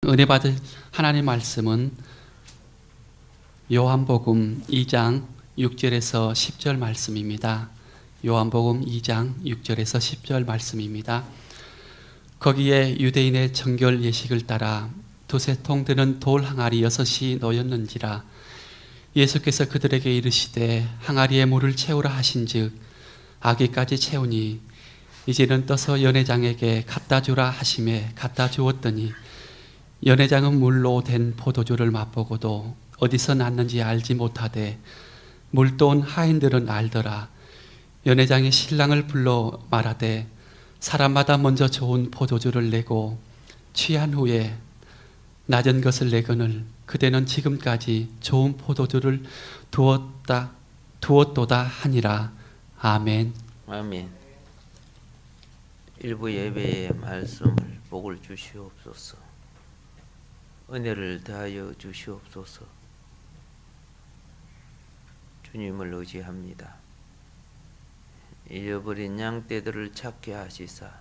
은혜 받을 하나님 말씀은 요한복음 2장 6절에서 10절 말씀입니다. 요한복음 2장 6절에서 10절 말씀입니다. 거기에 유대인의 정결 예식을 따라 두세 통 드는 돌 항아리 6이 놓였는지라. 예수께서 그들에게 이르시되 항아리에 물을 채우라 하신즉 아기까지 채우니 이제는 떠서 연회장에게 갖다 주라 하심에 갖다 주었더니 연회장은 물로 된 포도주를 맛보고도 어디서 났는지 알지 못하되 물돈 하인들은 알더라. 연회장이 신랑을 불러 말하되 사람마다 먼저 좋은 포도주를 내고 취한 후에 낮은 것을 내거늘 그대는 지금까지 좋은 포도주를 두었도다 하니라. 아멘. 아멘. 일부 예배의 말씀을 복을 주시옵소서. 은혜를 더하여 주시옵소서. 주님을 의지합니다. 잃어버린 양떼들을 찾게 하시사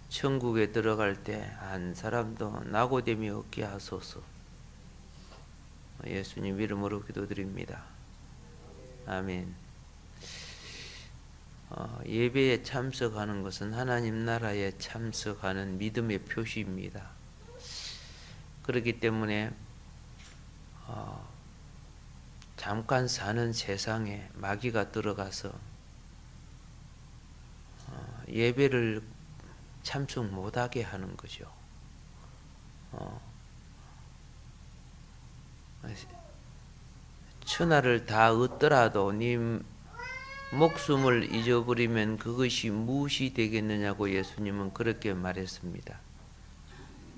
천국에 들어갈 때 한 사람도 낙오됨이 없게 하소서. 예수님 이름으로 기도드립니다. 아멘. 예배에 참석하는 것은 하나님 나라에 참석하는 믿음의 표시입니다. 그렇기 때문에 잠깐 사는 세상에 마귀가 들어가서 예배를 참석 못하게 하는 거죠. 천하를 다 얻더라도 네 목숨을 잊어버리면 그것이 무엇이 되겠느냐고 예수님은 그렇게 말했습니다.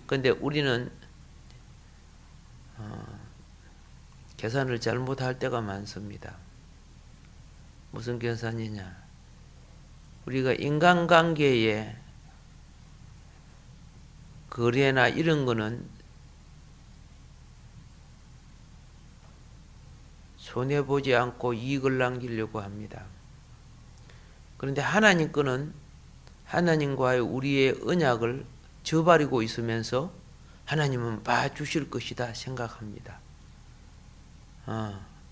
그런데 우리는 계산을 잘못할 때가 많습니다. 무슨 계산이냐? 우리가 인간관계에 거래나 이런 거는 손해보지 않고 이익을 남기려고 합니다. 그런데 하나님 거는 하나님과의 우리의 언약을 저버리고 있으면서 하나님은 봐주실 것이다 생각합니다.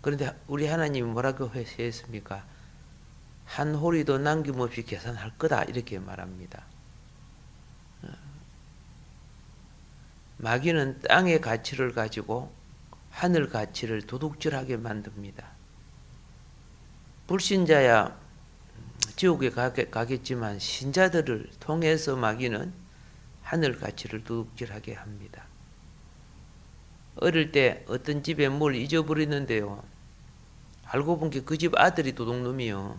그런데 우리 하나님이 뭐라고 했습니까? 한 호리도 남김없이 계산할 거다 이렇게 말합니다. 마귀는 땅의 가치를 가지고 하늘 가치를 도둑질하게 만듭니다. 불신자야 지옥에 가겠지만 신자들을 통해서 마귀는 하늘 가치를 도둑질하게 합니다. 어릴 때 어떤 집에 뭘 잊어버리는데요. 알고 본 게 그 집 아들이 도둑놈이요.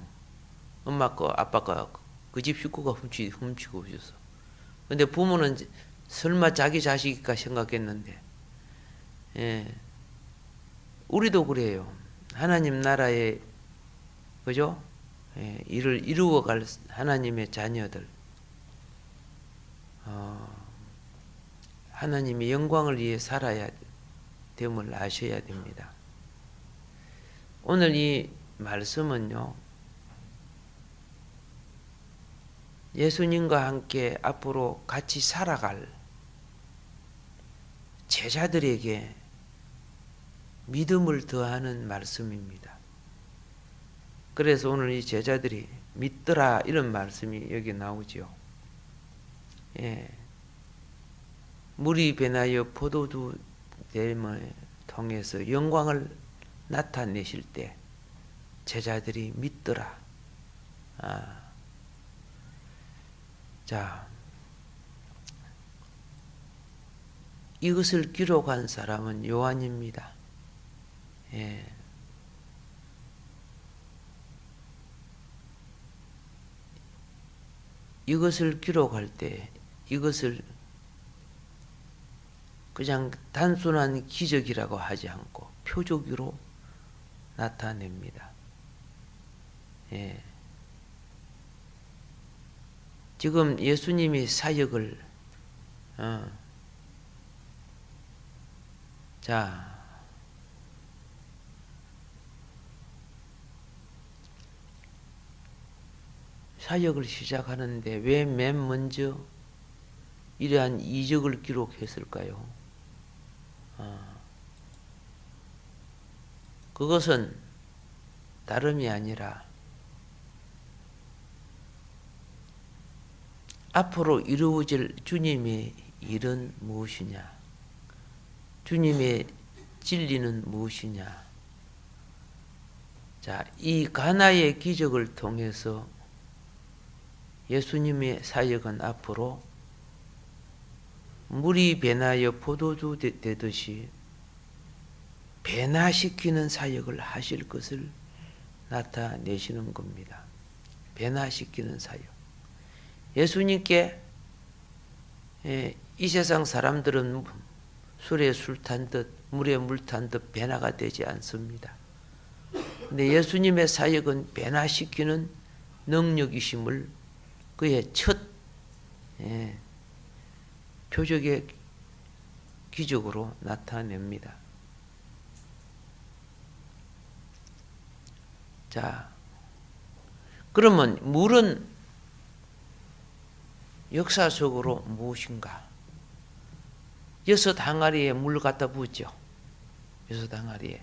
엄마 거, 아빠 거, 그 집 식구가 훔치고 오셔서. 근데 부모는 설마 자기 자식일까 생각했는데, 예. 우리도 그래요. 하나님 나라의, 그죠? 예, 일을 이루어갈 하나님의 자녀들. 하나님의 영광을 위해 살아야 됨을 아셔야 됩니다. 오늘 이 말씀은요, 예수님과 함께 앞으로 같이 살아갈 제자들에게 믿음을 더하는 말씀입니다. 그래서 오늘 이 제자들이 믿더라 이런 말씀이 여기 나오죠. 예. 물이 변하여 포도주 됨을 통해서 영광을 나타내실 때 제자들이 믿더라. 자, 이것을 기록한 사람은 요한입니다. 예. 이것을 기록할 때 이것을 그냥 단순한 기적이라고 하지 않고 표적으로 나타냅니다. 예. 지금 예수님이 사역을 사역을 시작하는데 왜 맨 먼저 이러한 이적을 기록했을까요? 그것은 다름이 아니라 앞으로 이루어질 주님의 일은 무엇이냐? 주님의 진리는 무엇이냐? 자, 이 가나의 기적을 통해서 예수님의 사역은 앞으로 물이 변하여 포도주 되듯이 변화시키는 사역을 하실 것을 나타내시는 겁니다. 변화시키는 사역. 예수님께 이 세상 사람들은 술에 술 탄 듯 물에 물 탄 듯 변화가 되지 않습니다. 근데 예수님의 사역은 변화시키는 능력이심을 그의 첫 표적의 기적으로 나타냅니다. 자, 그러면 물은 역사 속으로 무엇인가? 여섯 항아리에 물 갖다 부었죠. 여섯 항아리에.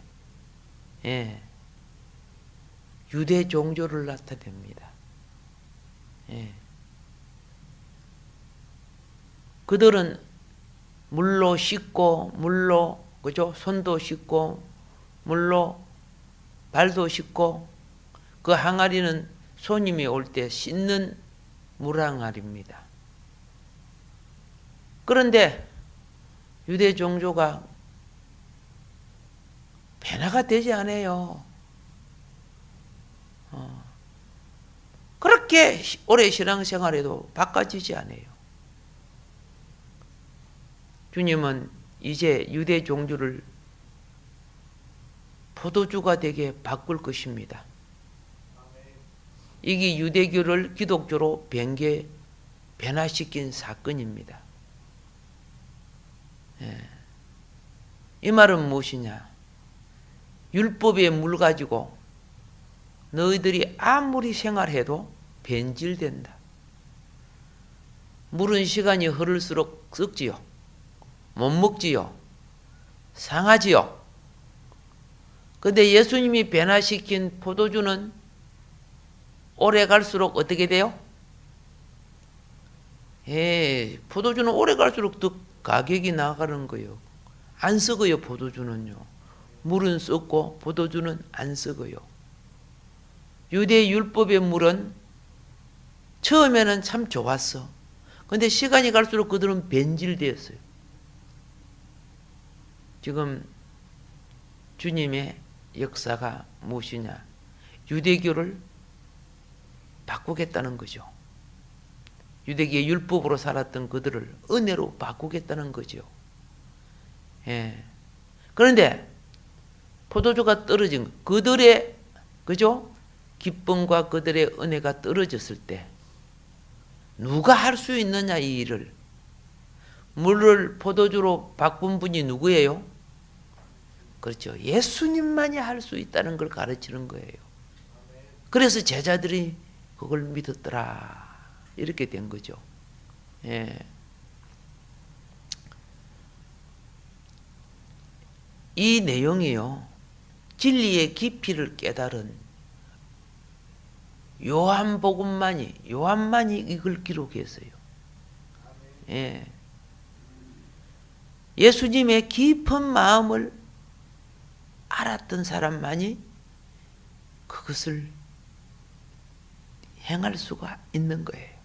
예. 유대 종교를 나타냅니다. 예. 그들은 물로 씻고, 물로, 그죠? 손도 씻고, 물로 발도 씻고, 그 항아리는 손님이 올 때 씻는 물항아리입니다. 그런데 유대 종교가 변화가 되지 않아요. 그렇게 오래 신앙생활에도 바꿔지지 않아요. 주님은 이제 유대 종교를 포도주가 되게 바꿀 것입니다. 이게 유대교를 기독교로 변화시킨 사건입니다. 이 말은 무엇이냐? 율법의 물 가지고 너희들이 아무리 생활해도 변질된다. 물은 시간이 흐를수록 썩지요. 못 먹지요. 상하지요. 근데 예수님이 변화시킨 포도주는 오래 갈수록 어떻게 돼요? 포도주는 오래 갈수록 더 가격이 나가는 거예요. 안 썩어요, 포도주는요. 물은 썩고 포도주는 안 썩어요. 유대 율법의 물은 처음에는 참 좋았어. 근데 시간이 갈수록 그들은 변질되었어요. 지금 주님의 역사가 무엇이냐? 유대교를 바꾸겠다는 거죠. 유대교의 율법으로 살았던 그들을 은혜로 바꾸겠다는 거죠. 예. 그런데 포도주가 떨어진 그들의 그죠? 기쁨과 그들의 은혜가 떨어졌을 때 누가 할 수 있느냐 이 일을. 물을 포도주로 바꾼 분이 누구예요? 그렇죠. 예수님만이 할 수 있다는 걸 가르치는 거예요. 그래서 제자들이 그걸 믿었더라. 이렇게 된 거죠. 예. 이 내용이요. 진리의 깊이를 깨달은 요한만이 이걸 기록했어요. 예. 예수님의 깊은 마음을 알았던 사람만이 그것을 행할 수가 있는 거예요.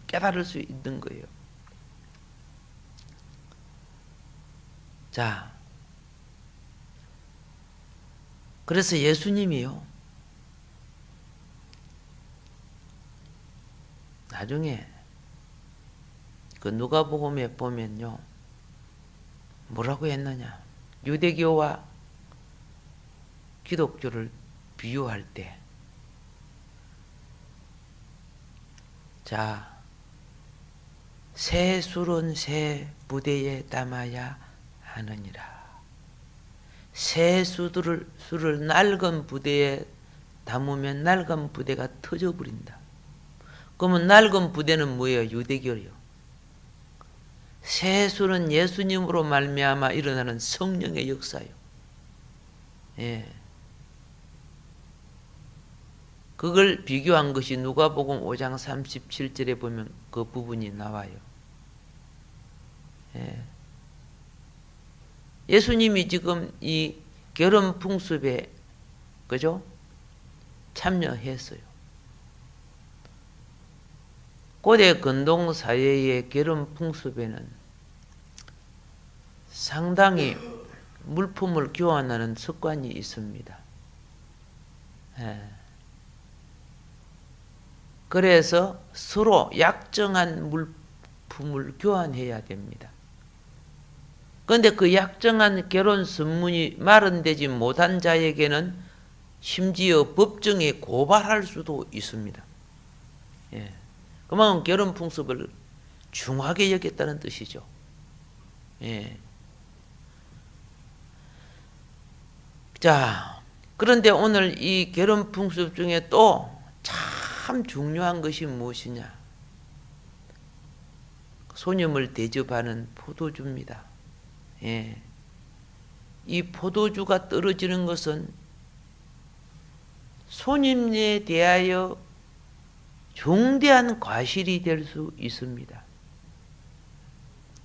깨달을 수 있는 거예요. 자, 그래서 예수님이요. 나중에 그 누가복음에 보면요. 뭐라고 했느냐? 유대교와 기독교를 비유할 때 자, 새 술은 새 부대에 담아야 하느니라. 새 술을 낡은 부대에 담으면 낡은 부대가 터져버린다. 그러면 낡은 부대는 뭐예요? 유대교요. 세수는 예수님으로 말미암아 일어나는 성령의 역사요. 예. 그걸 비교한 것이 누가복음 5장 37절에 보면 그 부분이 나와요. 예. 예수님이 지금 이 결혼 풍습에 그죠? 참여했어요. 고대 근동 사회의 결혼 풍습에는 상당히 물품을 교환하는 습관이 있습니다. 예. 그래서 서로 약정한 물품을 교환해야 됩니다. 그런데 그 약정한 결혼 선문이 마련되지 못한 자에게는 심지어 법정에 고발할 수도 있습니다. 예. 그만큼 결혼 풍습을 중하게 여겼다는 뜻이죠. 예. 자, 그런데 오늘 이 결혼 풍습 중에 또 참 중요한 것이 무엇이냐? 손님을 대접하는 포도주입니다. 예. 이 포도주가 떨어지는 것은 손님에 대하여 중대한 과실이 될 수 있습니다.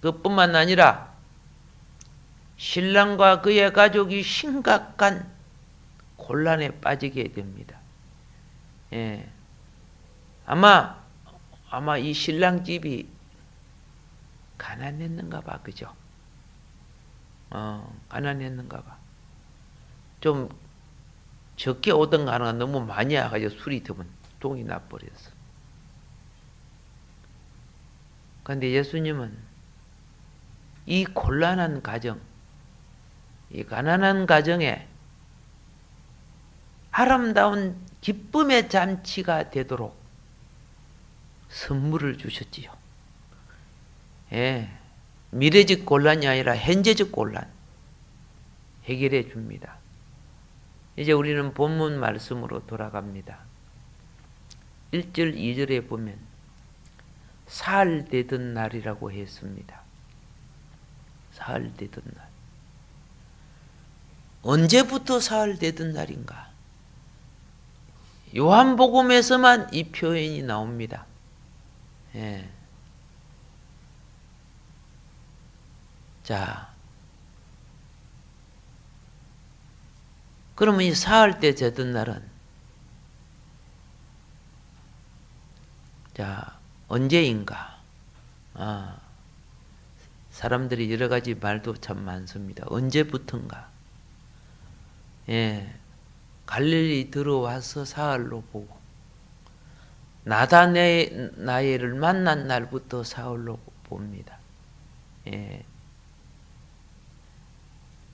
그뿐만 아니라 신랑과 그의 가족이 심각한 곤란에 빠지게 됩니다. 예. 아마 이 신랑 집이 가난했는가 봐, 그죠? 가난했는가 봐. 좀 적게 오던가 하나 너무 많이 와가지고 술이 더면 동이 나버렸어. 그런데 예수님은 이 곤란한 가정, 이 가난한 가정에 아름다운 기쁨의 잔치가 되도록 선물을 주셨지요. 예, 미래적 곤란이 아니라 현재적 곤란 해결해 줍니다. 이제 우리는 본문 말씀으로 돌아갑니다. 1절 2절에 보면 사흘 되던 날이라고 했습니다. 사흘 되던 날. 언제부터 사흘 되던 날인가? 요한복음에서만 이 표현이 나옵니다. 예. 자, 그러면 이 사흘 때 되던 날은 자, 언제인가? 사람들이 여러 가지 말도 참 많습니다. 언제부턴가? 예, 갈릴리 들어와서 사흘로 보고 나다나엘을 만난 날부터 사흘로 봅니다. 예.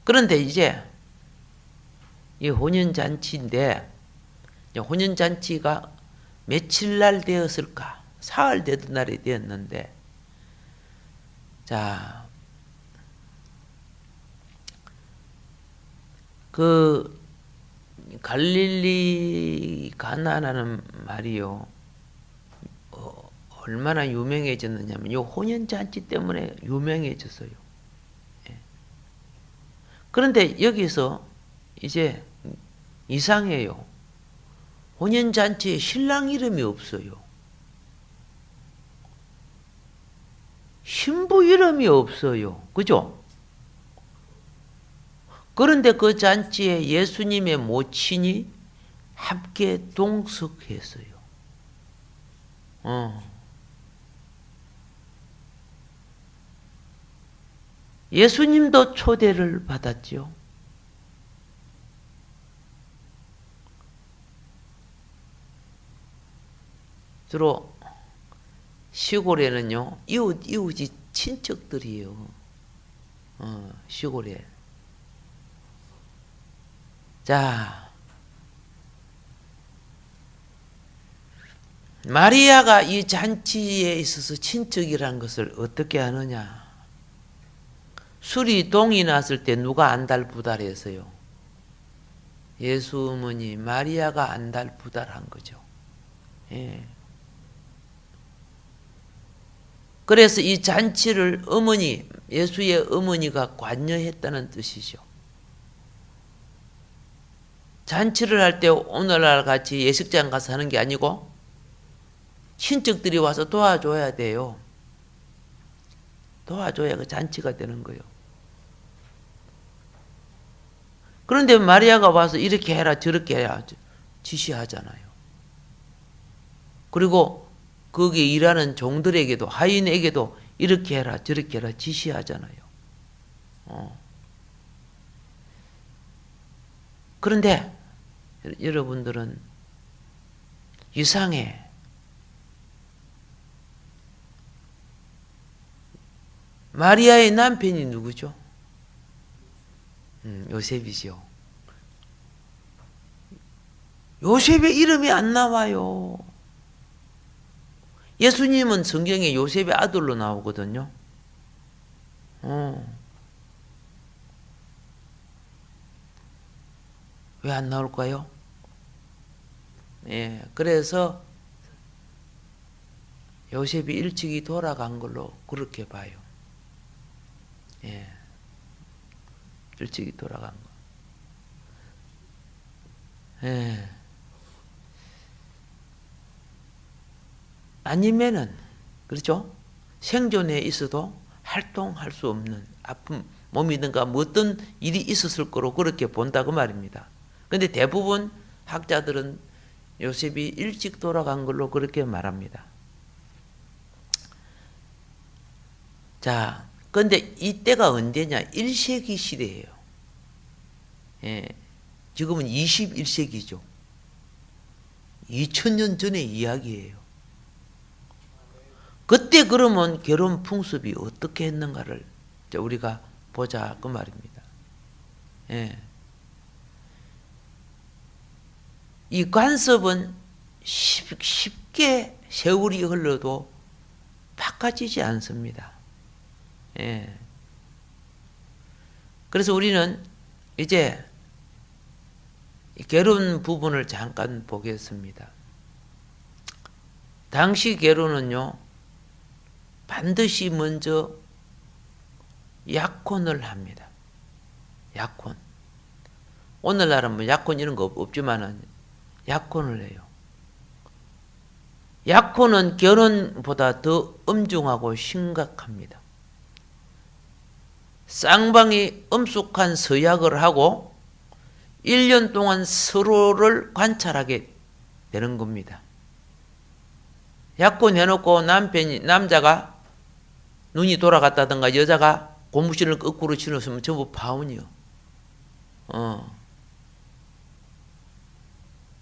그런데 이제 이 혼연잔치인데 혼연잔치가 며칠 날 되었을까? 사흘 되던 날이 되었는데 자, 그 갈릴리 가나라는 말이요 얼마나 유명해졌느냐면 이 혼연잔치 때문에 유명해졌어요. 예. 그런데 여기서 이제 이상해요. 혼연잔치에 신랑 이름이 없어요. 신부 이름이 없어요. 그죠? 그런데 그 잔치에 예수님의 모친이 함께 동석했어요. 예수님도 초대를 받았죠. 주로 시골에는요, 이웃이 친척들이에요. 시골에. 자, 마리아가 이 잔치에 있어서 친척이라는 것을 어떻게 아느냐? 술이 동이 났을 때 누가 안달부달했어요? 예수 어머니 마리아가 안달부달한 거죠. 예. 그래서 이 잔치를 어머니, 예수의 어머니가 관여했다는 뜻이죠. 잔치를 할 때 오늘날 같이 예식장 가서 하는 게 아니고 친척들이 와서 도와줘야 돼요. 도와줘야 그 잔치가 되는 거예요. 그런데 마리아가 와서 이렇게 해라 저렇게 해라 지시하잖아요. 그리고 거기에 일하는 종들에게도 하인에게도 이렇게 해라 저렇게 해라 지시하잖아요. 그런데 여러분들은 이상해. 마리아의 남편이 누구죠? 요셉이죠. 요셉의 이름이 안 나와요. 예수님은 성경에 요셉의 아들로 나오거든요. 왜 안 나올까요? 예, 그래서 요셉이 일찍이 돌아간 걸로 그렇게 봐요. 예, 일찍이 돌아간 거. 예. 아니면은 그렇죠? 생존에 있어도 활동할 수 없는 아픔, 몸이든가 뭐 어떤 일이 있었을 거로 그렇게 본다고 말입니다. 그런데 대부분 학자들은 요셉이 일찍 돌아간 걸로 그렇게 말합니다. 자, 그런데 이때가 언제냐? 1세기 시대예요. 예, 지금은 21세기죠. 2000년 전의 이야기예요. 그때 그러면 결혼 풍습이 어떻게 했는가를 우리가 보자 그 말입니다. 예. 이 관습은 쉽게 세월이 흘러도 바꿔지지 않습니다. 예. 그래서 우리는 이제 결혼 부분을 잠깐 보겠습니다. 당시 결혼은요, 반드시 먼저 약혼을 합니다. 약혼. 오늘날은 뭐 약혼 이런 거 없지만은 약혼을 해요. 약혼은 결혼보다 더 엄중하고 심각합니다. 쌍방이 엄숙한 서약을 하고 1년 동안 서로를 관찰하게 되는 겁니다. 약혼해놓고 남자가 눈이 돌아갔다든가 여자가 고무신을 거꾸로 신었으면 전부 파혼이요.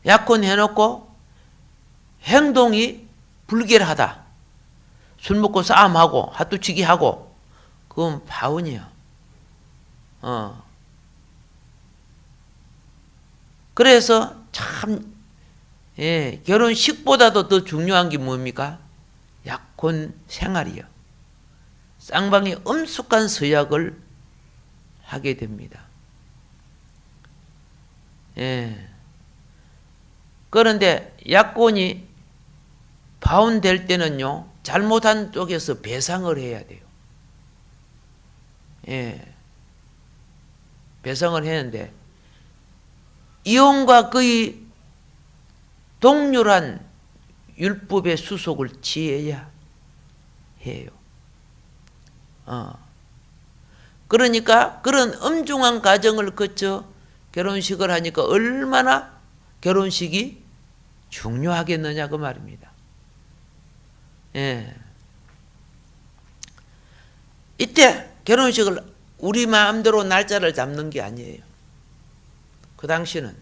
약혼해놓고 행동이 불결하다. 술 먹고 싸움하고 핫도치기 하고 그건 파혼이요. 그래서 참 결혼식보다도 더 중요한 게 뭡니까? 약혼 생활이요. 쌍방이 엄숙한 서약을 하게 됩니다. 예. 그런데 약혼이 파혼될 때는요, 잘못한 쪽에서 배상을 해야 돼요. 예. 배상을 했는데, 이혼과 거의 동률한 율법의 수속을 취해야 해요. 그러니까 그런 엄중한 과정을 거쳐 결혼식을 하니까 얼마나 결혼식이 중요하겠느냐 그 말입니다. 예. 이때 결혼식을 우리 마음대로 날짜를 잡는 게 아니에요. 그 당시는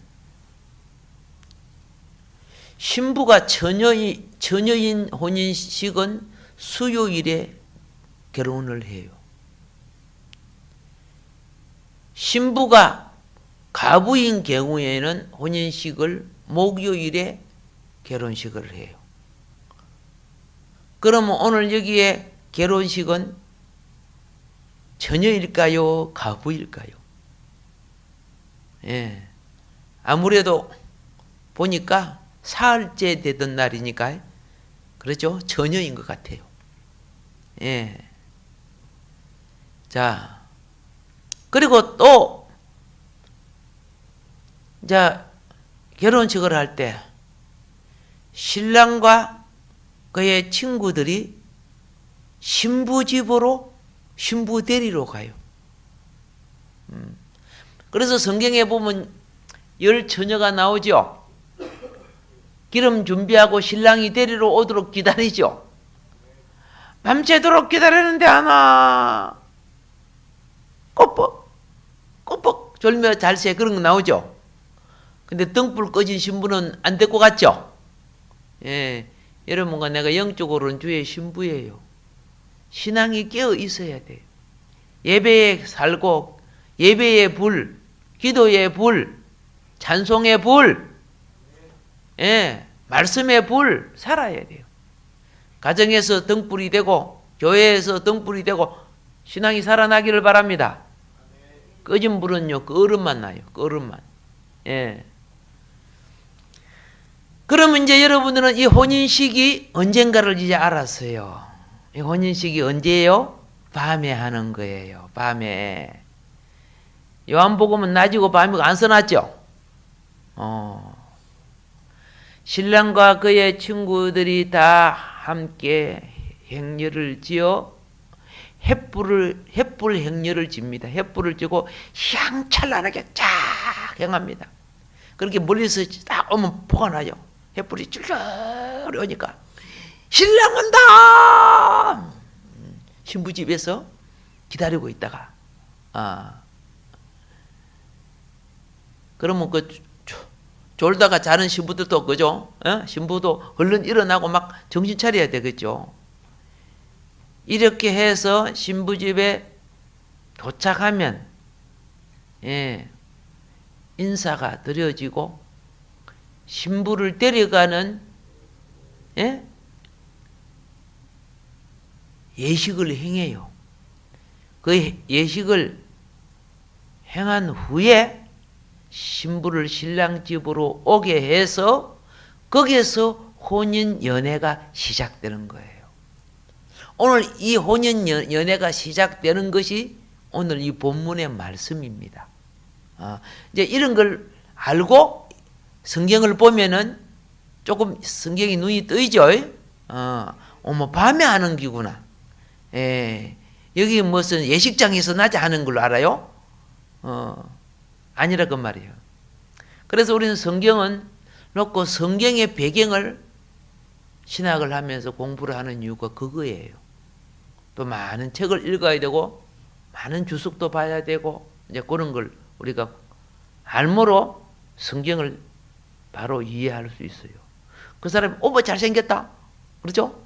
신부가 처녀인 혼인식은 수요일에 결혼을 해요. 신부가 가부인 경우에는 혼인식을 목요일에 결혼식을 해요. 그러면 오늘 여기에 결혼식은 처녀일까요? 가부일까요? 예. 아무래도 보니까 사흘째 되던 날이니까 그렇죠? 처녀인 것 같아요. 예. 자, 그리고 또, 자, 결혼식을 할 때, 신랑과 그의 친구들이 신부 집으로 신부 데리러 가요. 그래서 성경에 보면 열 처녀가 나오죠. 기름 준비하고 신랑이 데리러 오도록 기다리죠. 밤새도록 기다리는데 하나 꼬뻑 졸며 잘새 그런 거 나오죠. 근데 등불 꺼진 신부는 안 데리고 갔죠. 예, 여러분과 내가 영적으로는 주의 신부예요. 신앙이 깨어 있어야 돼요. 예배에 살고 예배의 불, 기도의 불, 찬송의 불, 예, 말씀의 불 살아야 돼요. 가정에서 등불이 되고 교회에서 등불이 되고 신앙이 살아나기를 바랍니다. 꺼진 불은요, 끄름만 나요. 끄름만. 예. 그러면 이제 여러분들은 이 혼인식이 언젠가를 이제 알았어요. 이 혼인식이 언제예요? 밤에 하는 거예요. 밤에. 요한복음은 낮이고 밤이고 안 써놨죠? 신랑과 그의 친구들이 다 함께 행렬을 지어 횃불 행렬을 집니다. 횃불을 지고 향찬란하게 쫙 행합니다. 그렇게 멀리서 딱 오면 포가 나죠. 횃불이 쭈르르 오니까 신랑 온다! 신부 집에서 기다리고 있다가 그러면 그 졸다가 자는 신부들도 그죠? 신부도 얼른 일어나고 막 정신 차려야 되겠죠. 이렇게 해서 신부 집에 도착하면 인사가 드려지고 신부를 데려가는 예식을 행해요. 그 예식을 행한 후에 신부를 신랑 집으로 오게 해서 거기에서 혼인 연애가 시작되는 거예요. 오늘 이 혼인 연애가 시작되는 것이 오늘 이 본문의 말씀입니다. 이제 이런 걸 알고 성경을 보면은 조금 성경이 눈이 뜨이죠. 어머 밤에 하는 기구나. 여기 무슨 예식장에서 낮에 하는 걸로 알아요? 아니라 그 말이에요. 그래서 우리는 성경은 놓고 성경의 배경을 신학을 하면서 공부를 하는 이유가 그거예요. 또 많은 책을 읽어야 되고 많은 주석도 봐야 되고 이제 그런 걸 우리가 알므로 성경을 바로 이해할 수 있어요. 그 사람이 어머 잘생겼다. 그렇죠?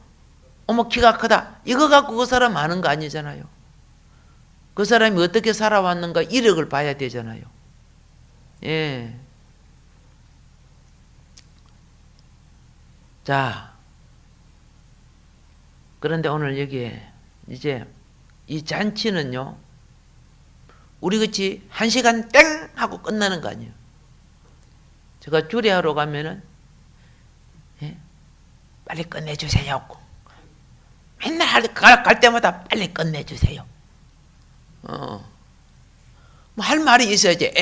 어머 키가 크다. 이거 갖고 그 사람 아는 거 아니잖아요. 그 사람이 어떻게 살아왔는가 이력을 봐야 되잖아요. 예. 자, 그런데 오늘 여기에 이제 이 잔치는요, 우리같이 1시간 땡 하고 끝나는 거 아니에요. 제가 주례하러 가면은 빨리 끝내주세요. 맨날 갈 때마다 빨리 끝내주세요. 뭐 할 말이 있어야지.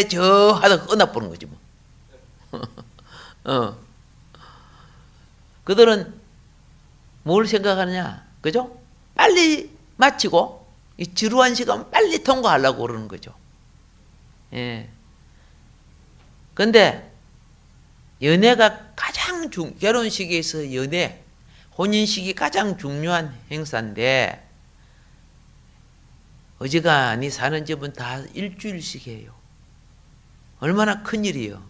저 하다가 끝나보는 거지 뭐. 그들은 뭘 생각하느냐, 그죠? 빨리 마치고 이 지루한 시간 빨리 통과하려고 그러는 거죠. 예. 근데 연애가 가장 결혼식에서 혼인식이 가장 중요한 행사인데 어지간히 사는 집은 다 일주일씩 해요. 얼마나 큰일이에요.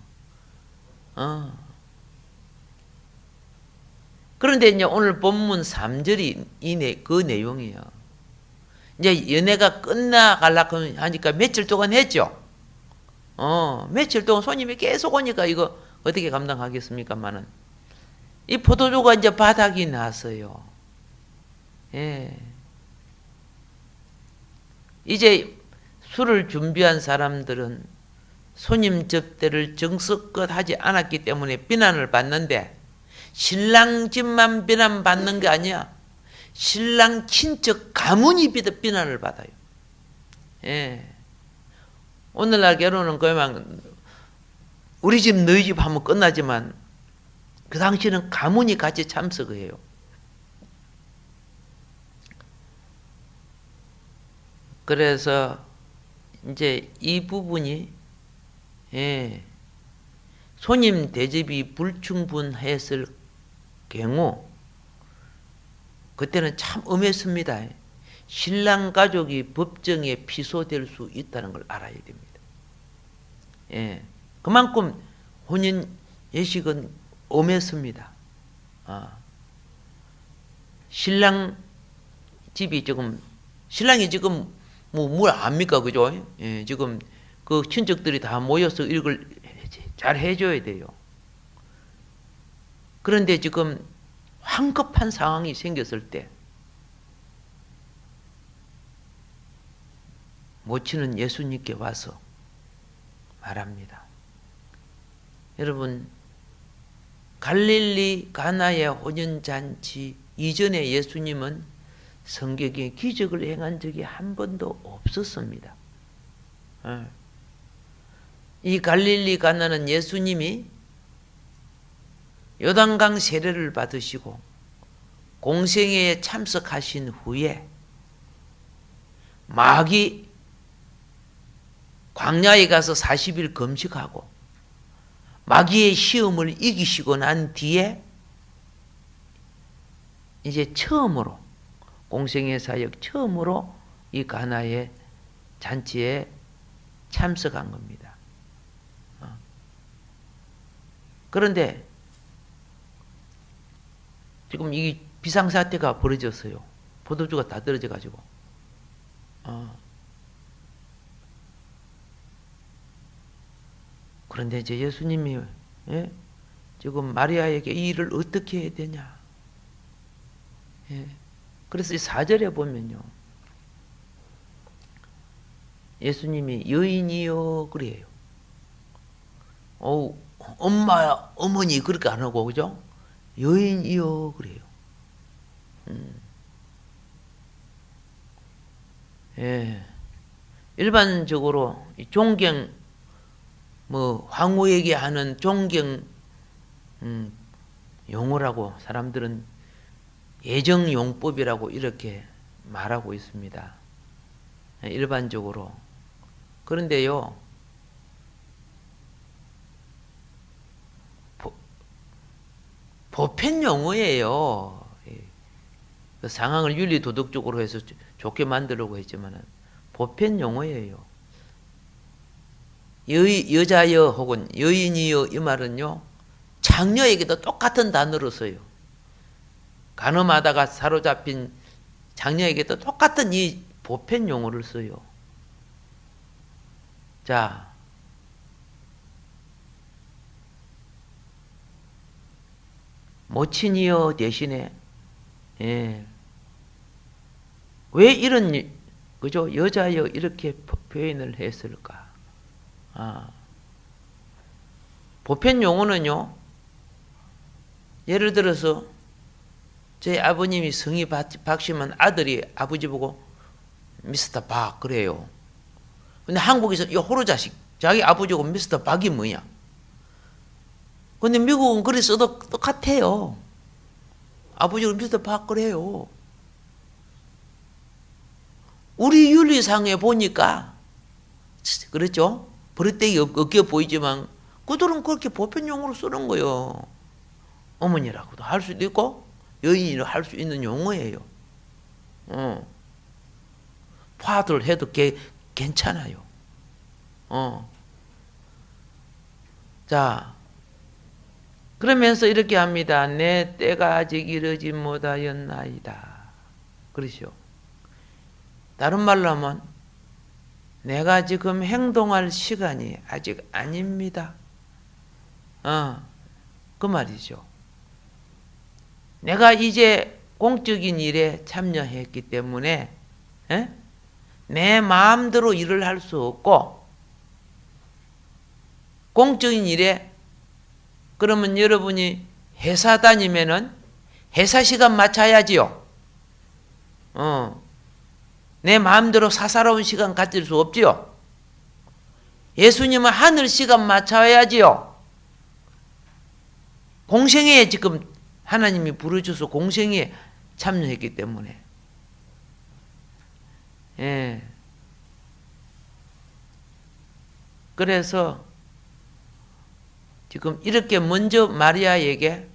그런데 이제 오늘 본문 3절이 그 내용이에요. 이제 연애가 끝나가려고 하니까 며칠 동안 했죠. 며칠 동안 손님이 계속 오니까 이거 어떻게 감당하겠습니까만은. 이 포도주가 이제 바닥이 났어요. 예. 이제 술을 준비한 사람들은 손님 접대를 정성껏 하지 않았기 때문에 비난을 받는데 신랑 집만 비난받는 게 아니야. 신랑 친척 가문이 비난을 받아요. 예. 오늘날 결혼은 그만 우리 집 너희 집 하면 끝나지만 그 당시는 가문이 같이 참석해요. 그래서 이제 이 부분이 손님 대접이 불충분했을 경우 그때는 참 엄했습니다. 신랑 가족이 법정에 피소될 수 있다는 걸 알아야 됩니다. 그만큼 혼인 예식은 엄했습니다. 신랑 집이 지금 신랑이 지금 뭘 압니까, 그죠? 지금 그 친척들이 다 모여서 이걸 잘 해줘야 돼요. 그런데 지금 황급한 상황이 생겼을 때 모친은 예수님께 와서 말합니다. 여러분, 갈릴리 가나의 혼인잔치 이전에 예수님은 성경에 기적을 행한 적이 한 번도 없었습니다. 이 갈릴리 가나는 예수님이 요단강 세례를 받으시고 공생애에 참석하신 후에 마귀 광야에 가서 40일 금식하고 마귀의 시험을 이기시고 난 뒤에 이제 처음으로 공생애 사역 처음으로 이 가나의 잔치에 참석한 겁니다. 그런데 지금 이 비상사태가 벌어졌어요. 포도주가 다 떨어져 가지고. 그런데 이제 예수님이 지금 마리아에게 이 일을 어떻게 해야 되냐. 그래서 이 4절에 보면요. 예수님이 여인이여 그래요. 엄마, 어머니 그렇게 안 하고 그죠? 여인이여 그래요. 일반적으로 존경 황후에게 하는 존경 용어라고 사람들은 예정용법이라고 이렇게 말하고 있습니다. 일반적으로. 그런데요, 보편 용어예요. 그 상황을 윤리 도덕적으로 해서 좋게 만들려고 했지만 보편 용어예요. 여자여 혹은 여인이여 이 말은요, 장녀에게도 똑같은 단어로 써요. 간음하다가 사로잡힌 장녀에게도 똑같은 이 보편 용어를 써요. 자, 모친이여 대신에 왜 이런 그죠? 여자여 이렇게 표현을 했을까? 보편 용어는요, 예를 들어서 제 아버님이 성이 박시면 아들이 아버지 보고 미스터 박 그래요. 근데 한국에서 이 호로 자식 자기 아버지고 미스터 박이 뭐냐? 근데 미국은 그래 써도 똑같아요. 아버지고 미스터 박 그래요. 우리 윤리상에 보니까 그렇죠? 버릇되기 없게 보이지만 그들은 그렇게 보편 용어로 쓰는 거예요. 어머니라고도 할 수도 있고 여인이라 할 수 있는 용어예요. 파들 해도 괜찮아요. 자, 그러면서 이렇게 합니다. 내 때가 아직 이르지 못하였나이다. 그러시오. 다른 말로 하면 내가 지금 행동할 시간이 아직 아닙니다. 그 말이죠. 내가 이제 공적인 일에 참여했기 때문에 내 마음대로 일을 할 수 없고 공적인 일에 그러면 여러분이 회사 다니면은 회사 시간 맞춰야지요. 내 마음대로 사사로운 시간 가질 수 없지요. 예수님은 하늘 시간 맞춰야지요. 공생애에 지금 하나님이 부르셔서 공생애에 참여했기 때문에. 예. 그래서 지금 이렇게 먼저 마리아에게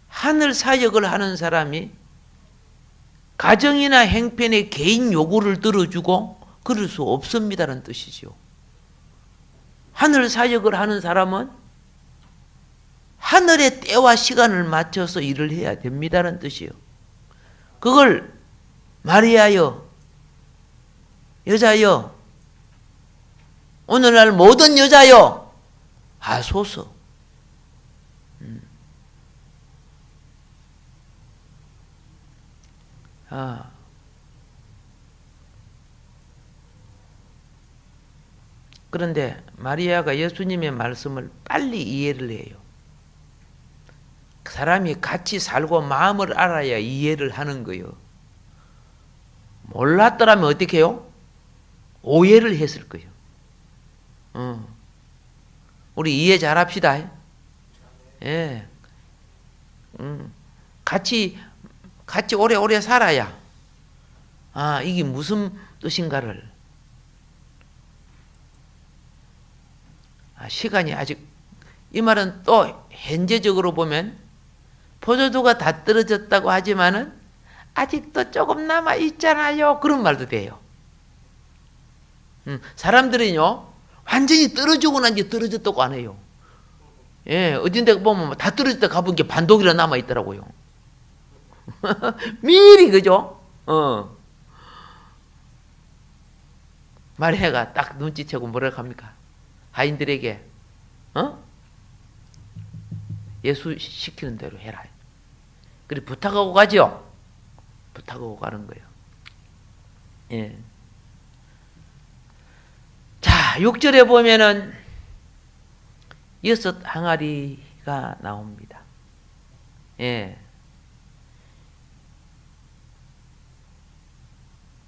하늘 사역을 하는 사람이 가정이나 행편의 개인 요구를 들어주고 그럴 수 없습니다라는 뜻이죠. 하늘 사역을 하는 사람은 하늘의 때와 시간을 맞춰서 일을 해야 됩니다라는 뜻이에요. 그걸 마리아여, 여자여, 오늘날 모든 여자여 하소서. 그런데 마리아가 예수님의 말씀을 빨리 이해를 해요. 사람이 같이 살고 마음을 알아야 이해를 하는 거예요. 몰랐더라면 어떻게 해요? 오해를 했을 거예요. 우리 이해 잘합시다. 예. 같이 오래오래 살아야 이게 무슨 뜻인가를 시간이 아직 이 말은 또 현재적으로 보면 포도주가 다 떨어졌다고 하지만은 아직도 조금 남아 있잖아요. 그런 말도 돼요. 사람들은요 완전히 떨어지고 난 뒤에 떨어졌다고 안 해요. 예, 어딘데 보면 다 떨어졌다 가본 게 반독이라 남아 있더라고요. 미리 그죠? 마리아가 딱 눈치채고 뭐라고 합니까? 하인들에게 예수 시키는 대로 해라. 그래 부탁하고 가죠. 부탁하고 가는 거예요. 예. 자, 6절에 보면은 6 항아리가 나옵니다. 예.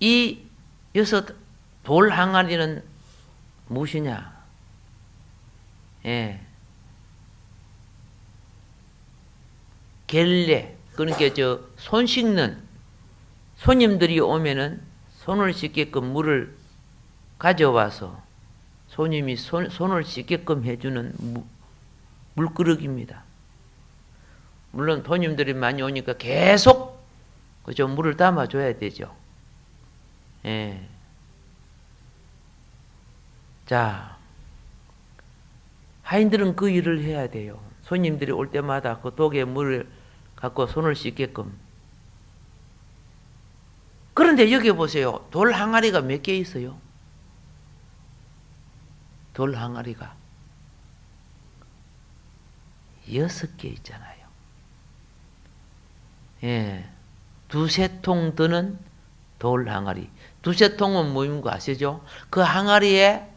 이 6 돌 항아리는 무엇이냐? 예. 겔레, 그러니까 손 씻는 손님들이 오면은 손을 씻게끔 물을 가져와서 손님이 손을 씻게끔 해주는 물그릇입니다. 물론 손님들이 많이 오니까 계속 그죠 물을 담아줘야 되죠. 예. 자, 하인들은 그 일을 해야 돼요. 손님들이 올 때마다 그 독에 물을 갖고 손을 씻게끔. 그런데 여기 보세요. 돌 항아리가 몇 개 있어요? 돌 항아리가 6개 있잖아요. 예. 2~3통 드는 돌 항아리. 2~3통은 뭐인 거 아시죠? 그 항아리에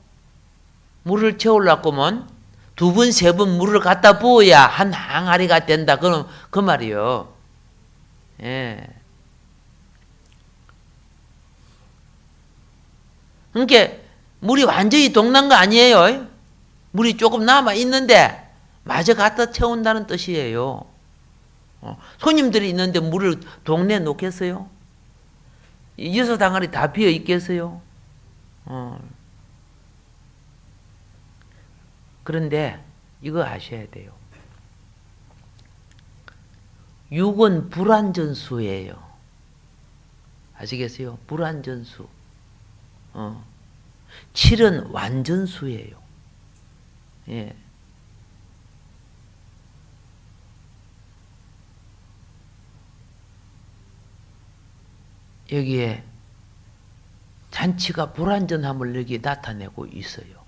물을 채우려고 하면 2번, 3번 물을 갖다 부어야 한 항아리가 된다. 그럼 그 말이요. 예. 그러니까 물이 완전히 동난 거 아니에요. 물이 조금 남아 있는데 마저 갖다 채운다는 뜻이에요. 손님들이 있는데 물을 동네에 놓겠어요? 6 항아리 다 비어 있겠어요? 그런데 이거 아셔야 돼요. 6은 불완전수예요. 아시겠어요? 불완전수. 7은 완전수예요. 예. 여기에 잔치가 불완전함을 여기 나타내고 있어요.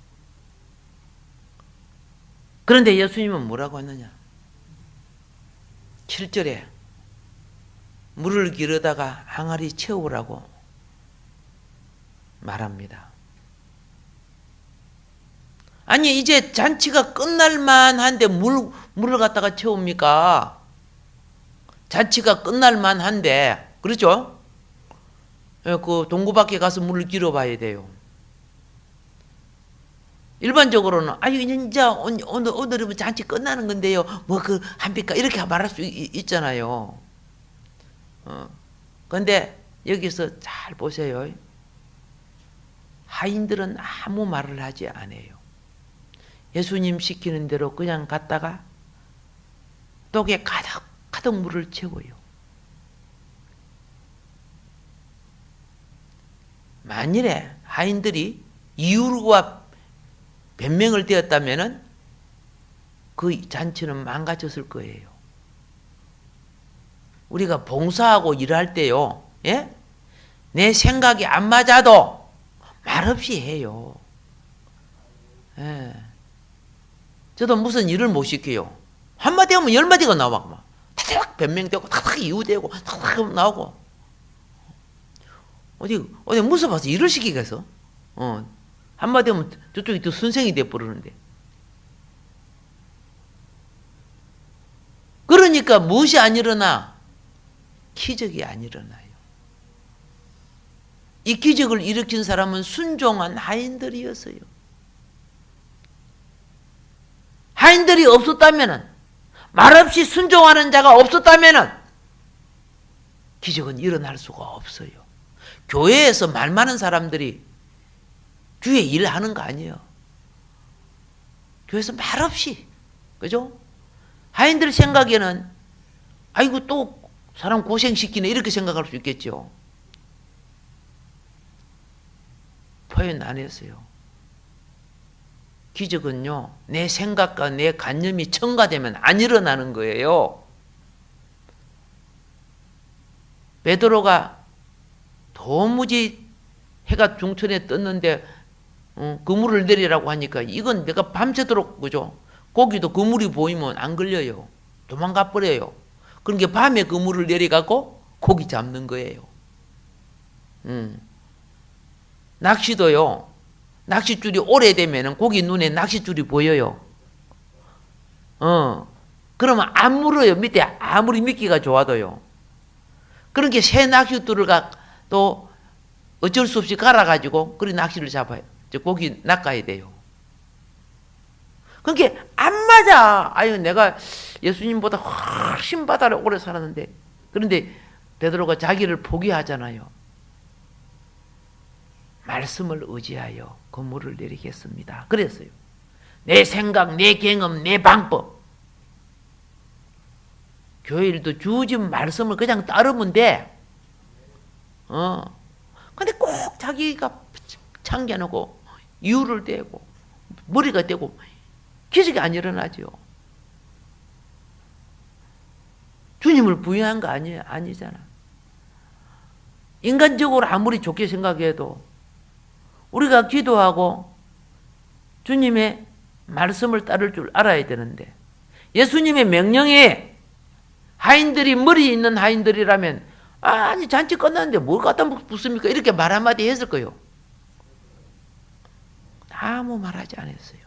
그런데 예수님은 뭐라고 했느냐? 7절에 물을 기르다가 항아리 채우라고 말합니다. 아니 이제 잔치가 끝날만 한데 물을 갖다가 채웁니까? 잔치가 끝날만 한데, 그렇죠? 그 동구 밖에 가서 물을 길어봐야 돼요. 일반적으로는 아유 이제 오늘은 잔치 끝나는 건데요. 뭐 그 한빛가 이렇게 말할 수 있잖아요. 근데 여기서 잘 보세요. 하인들은 아무 말을 하지 않아요. 예수님 시키는 대로 그냥 갔다가 독에 가득 물을 채워요. 만일에 하인들이 이유와 변명을 되었다면은 그 잔치는 망가졌을 거예요. 우리가 봉사하고 일할 때요, 예? 내 생각이 안 맞아도 말없이 해요. 예. 저도 무슨 일을 못 시켜요. 한마디 하면 10마디가 나와. 막 타닥 변명되고, 타닥 이유되고, 타닥 나오고. 어디 무서워서 일을 시키겠어? 한마디 하면 저쪽이 또 선생이 돼버리는데. 그러니까 무엇이 안 일어나? 기적이 안 일어나요. 이 기적을 일으킨 사람은 순종한 하인들이었어요. 하인들이 없었다면, 말없이 순종하는 자가 없었다면 기적은 일어날 수가 없어요. 교회에서 말 많은 사람들이 주의 일을 하는 거 아니에요. 교회에서 말없이, 그죠? 하인들 생각에는 아이고 또 사람 고생시키네 이렇게 생각할 수 있겠죠. 표현 안 했어요. 기적은요, 내 생각과 내 관념이 첨가되면 안 일어나는 거예요. 베드로가 도무지 해가 중천에 떴는데 그물을 내리라고 하니까 이건 내가 밤새도록, 그죠? 고기도 그물이 보이면 안 걸려요. 도망가 버려요. 그러니까 밤에 그물을 내려가고 고기 잡는 거예요. 낚시도요, 낚싯줄이 오래되면 고기 눈에 낚싯줄이 보여요. 그러면 안 물어요. 밑에 아무리 미끼가 좋아도요. 그러니까 새 낚싯줄을 또 어쩔 수 없이 갈아가지고 그리 낚시를 잡아요. 고기 낚아야 돼요. 그러니까 안 맞아. 아유 내가 예수님보다 훨씬 바다를 오래 살았는데. 그런데 베드로가 자기를 포기하잖아요. 말씀을 의지하여 그물을 내리겠습니다. 그랬어요. 내 생각, 내 경험, 내 방법. 교회 일도 주어진 말씀을 그냥 따르면 돼. 근데 꼭 자기가 참견하고 이유를 대고 머리가 되고 기적이 안 일어나죠. 주님을 부인한 거 아니잖아. 인간적으로 아무리 좋게 생각해도 우리가 기도하고 주님의 말씀을 따를 줄 알아야 되는데, 예수님의 명령에 하인들이 머리 있는 하인들이라면 아니 잔치 끝났는데 뭘 갖다 붓습니까? 이렇게 말 한마디 했을 거예요. 아무 말하지 않았어요.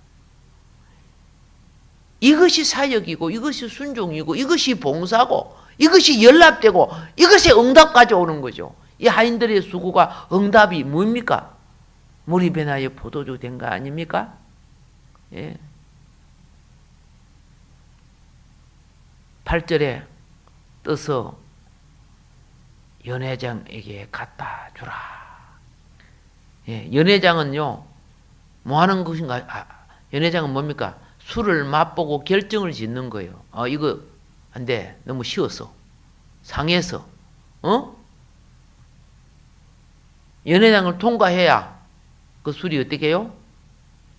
이것이 사역이고 이것이 순종이고 이것이 봉사고 이것이 연합되고 이것이 응답 가져오는 거죠. 이 하인들의 수고가 응답이 뭡니까? 물이 변하여 포도주 된 거 아닙니까? 예. 8절에 떠서 연회장에게 갖다 주라. 예, 연회장은요, 뭐 하는 것인가? 연회장은 뭡니까? 술을 맛보고 결정을 짓는 거예요. 이거 안 돼. 너무 쉬웠어. 상해서. 연회장을 통과해야 그 술이 어떻게 해요?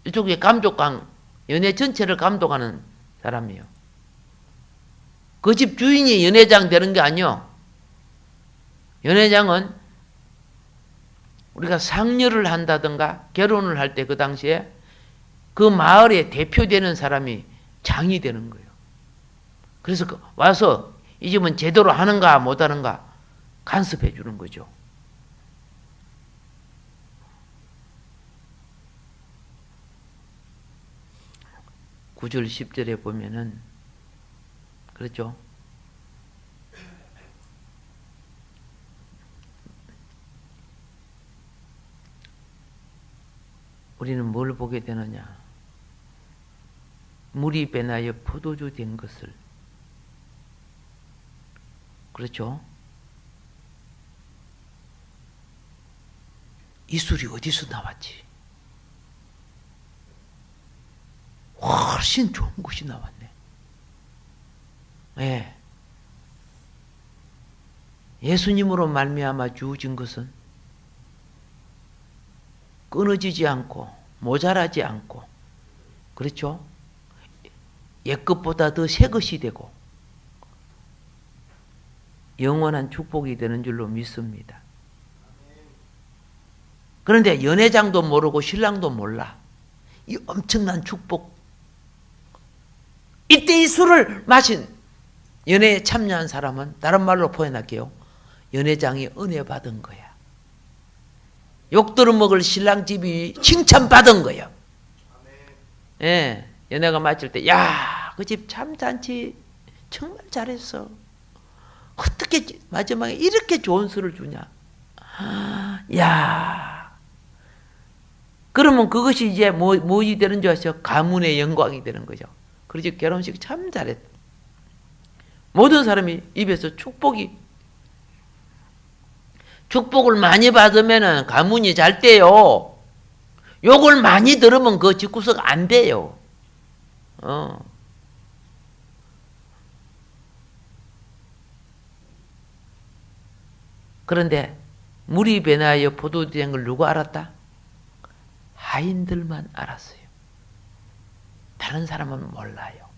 이쪽에 감독관, 연회 전체를 감독하는 사람이에요. 그 집 주인이 연회장 되는 게 아니요. 연회장은 우리가 상여를 한다든가 결혼을 할 때 그 당시에 그 마을에 대표되는 사람이 장이 되는 거예요. 그래서 와서 이 집은 제대로 하는가 못하는가 간섭해 주는 거죠. (9절) (10절에) 보면은 그렇죠. 우리는 뭘 보게 되느냐? 물이 배나여 포도주 된 것을. 그렇죠? 이 술이 어디서 나왔지? 훨씬 좋은 것이 나왔네. 예. 예수님으로 말미암아 주어진 것은 끊어지지 않고 모자라지 않고, 그렇죠? 옛것보다 더 새 것이 되고 영원한 축복이 되는 줄로 믿습니다. 그런데 연회장도 모르고 신랑도 몰라. 이 엄청난 축복. 이때 이 술을 마신 연회에 참여한 사람은 다른 말로 표현할게요. 연회장이 은혜 받은 거야. 욕 들어먹을 신랑 집이 칭찬받은 거야. 예, 연회가 마칠 때, 야, 그 집 참 잔치 정말 잘했어. 어떻게 마지막에 이렇게 좋은 술을 주냐? 야, 그러면 그것이 이제 뭐이 되는 줄 아시죠? 가문의 영광이 되는 거죠. 그러지, 결혼식 참 잘했다. 모든 사람이 입에서 축복을 많이 받으면은 가문이 잘 돼요. 욕을 많이 들으면 그 집구석 안 돼요. 그런데 물이 배나여 포도된 걸 누가 알았다? 하인들만 알았어요. 다른 사람은 몰라요.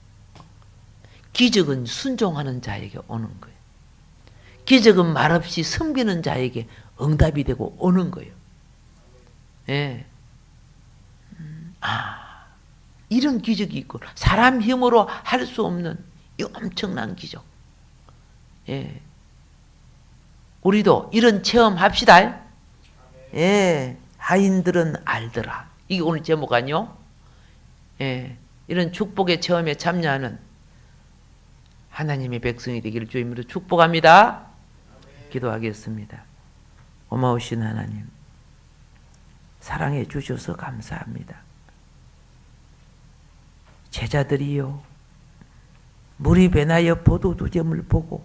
기적은 순종하는 자에게 오는 거예요. 기적은 말없이 섬기는 자에게 응답이 되고 오는 거예요. 예. 이런 기적이 있고, 사람 힘으로 할 수 없는 이 엄청난 기적. 예. 우리도 이런 체험 합시다. 예. 하인들은 알더라. 이게 오늘 제목 아니요? 예. 이런 축복의 체험에 참여하는 하나님의 백성이 되기를 주의 이름으로 축복합니다. 기도하겠습니다. 고마우신 하나님, 사랑해 주셔서 감사합니다. 제자들이요, 물이 배나여 포도주점을 보고